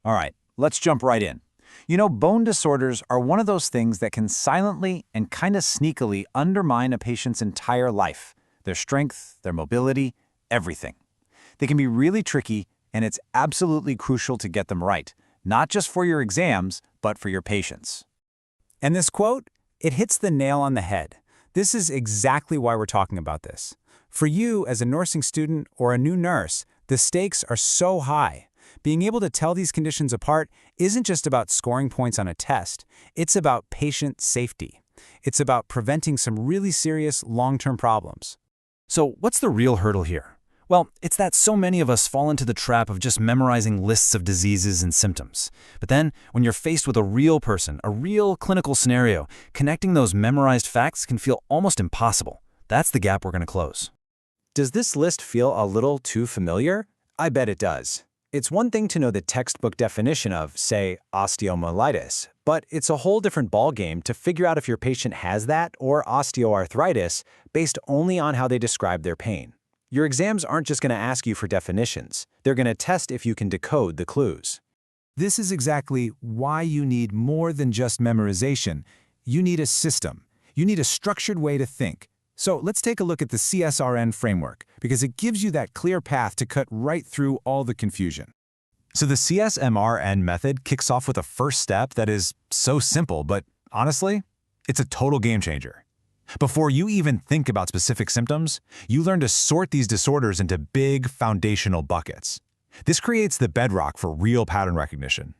All right, let's jump right in. Bone disorders are one of those things that can silently and kind of sneakily undermine a patient's entire life, their strength, their mobility, everything. They can be really tricky, and it's absolutely crucial to get them right, not just for your exams, but for your patients. And this quote, it hits the nail on the head. This is exactly why we're talking about this. For you, as a nursing student or a new nurse, the stakes are so high. Being able to tell these conditions apart isn't just about scoring points on a test. It's about patient safety. It's about preventing some really serious long-term problems. So what's the real hurdle here? Well, it's that so many of us fall into the trap of just memorizing lists of diseases and symptoms. But then, when you're faced with a real person, a real clinical scenario, connecting those memorized facts can feel almost impossible. That's the gap we're going to close. Does this list feel a little too familiar? I bet it does. It's one thing to know the textbook definition of, say, osteomyelitis, but it's a whole different ballgame to figure out if your patient has that or osteoarthritis based only on how they describe their pain. Your exams aren't just going to ask you for definitions. They're going to test if you can decode the clues. This is exactly why you need more than just memorization. You need a system. You need a structured way to think. So let's take a look at the CSRN framework, because it gives you that clear path to cut right through all the confusion. So the CSMRN method kicks off with a first step that is so simple, but honestly, it's a total game changer. Before you even think about specific symptoms, you learn to sort these disorders into big foundational buckets. This creates the bedrock for real pattern recognition.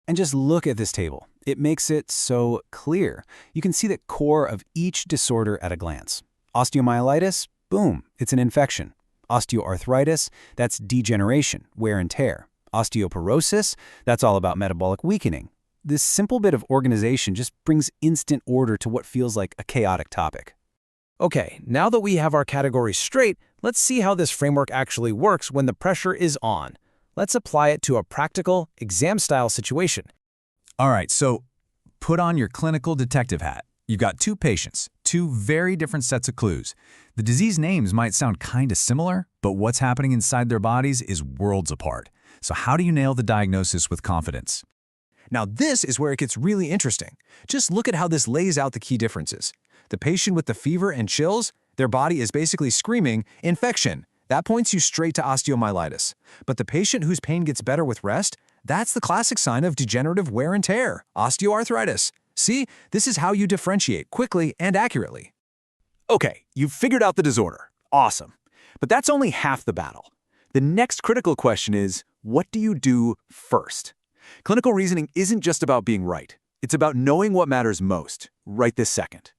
And just look at this table. It makes it so clear. You can see the core of each disorder at a glance. Osteomyelitis, boom, it's an infection. Osteoarthritis, that's degeneration, wear and tear. Osteoporosis, that's all about metabolic weakening. This simple bit of organization just brings instant order to what feels like a chaotic topic. Okay, now that we have our categories straight, let's see how this framework actually works when the pressure is on. Let's apply it to a practical, exam-style situation. All right, so put on your clinical detective hat. You've got two patients, two very different sets of clues. The disease names might sound kind of similar, but what's happening inside their bodies is worlds apart. So how do you nail the diagnosis with confidence? Now this is where it gets really interesting. Just look at how this lays out the key differences. The patient with the fever and chills, their body is basically screaming, infection. That points you straight to osteomyelitis. But the patient whose pain gets better with rest, that's the classic sign of degenerative wear and tear, osteoarthritis. See, this is how you differentiate quickly and accurately. Okay, you've figured out the disorder. Awesome. But that's only half the battle. The next critical question is, what do you do first? Clinical reasoning isn't just about being right. It's about knowing what matters most, right this second.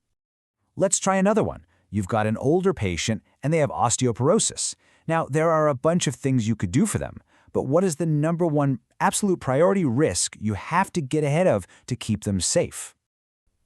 Let's try another one. You've got an older patient and they have osteoporosis. Now, there are a bunch of things you could do for them, but what is the number one absolute priority risk you have to get ahead of to keep them safe?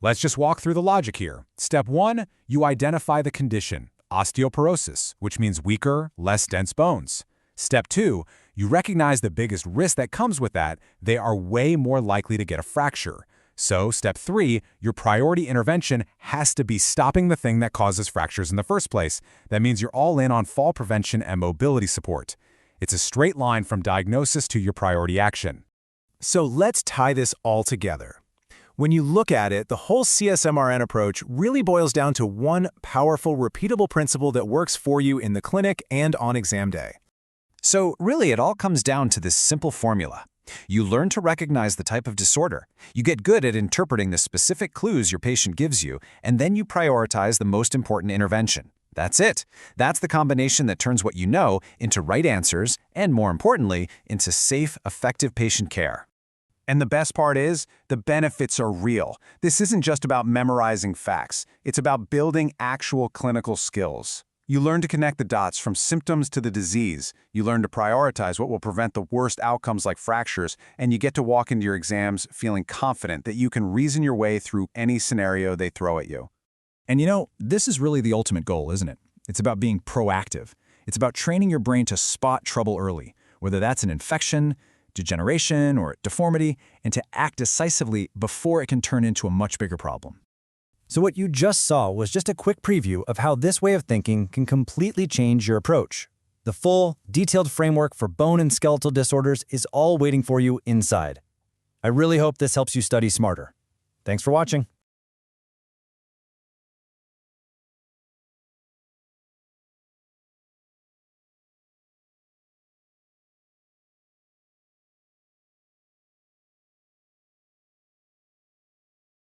Let's just walk through the logic here. Step 1, you identify the condition, osteoporosis, which means weaker, less dense bones. Step 2, you recognize the biggest risk that comes with that. They are way more likely to get a fracture. So, step 3, your priority intervention has to be stopping the thing that causes fractures in the first place. That means you're all in on fall prevention and mobility support. It's a straight line from diagnosis to your priority action. So let's tie this all together. When you look at it, the whole CSMRN approach really boils down to one powerful, repeatable principle that works for you in the clinic and on exam day. So really, it all comes down to this simple formula. You learn to recognize the type of disorder. You get good at interpreting the specific clues your patient gives you, and then you prioritize the most important intervention. That's it. That's the combination that turns what you know into right answers and, more importantly, into safe, effective patient care. And the best part is, the benefits are real. This isn't just about memorizing facts. It's about building actual clinical skills. You learn to connect the dots from symptoms to the disease. You learn to prioritize what will prevent the worst outcomes like fractures, and you get to walk into your exams feeling confident that you can reason your way through any scenario they throw at you. And this is really the ultimate goal, isn't it? It's about being proactive. It's about training your brain to spot trouble early, whether that's an infection, degeneration, or deformity, and to act decisively before it can turn into a much bigger problem. So what you just saw was just a quick preview of how this way of thinking can completely change your approach. The full, detailed framework for bone and skeletal disorders is all waiting for you inside. I really hope this helps you study smarter. Thanks for watching.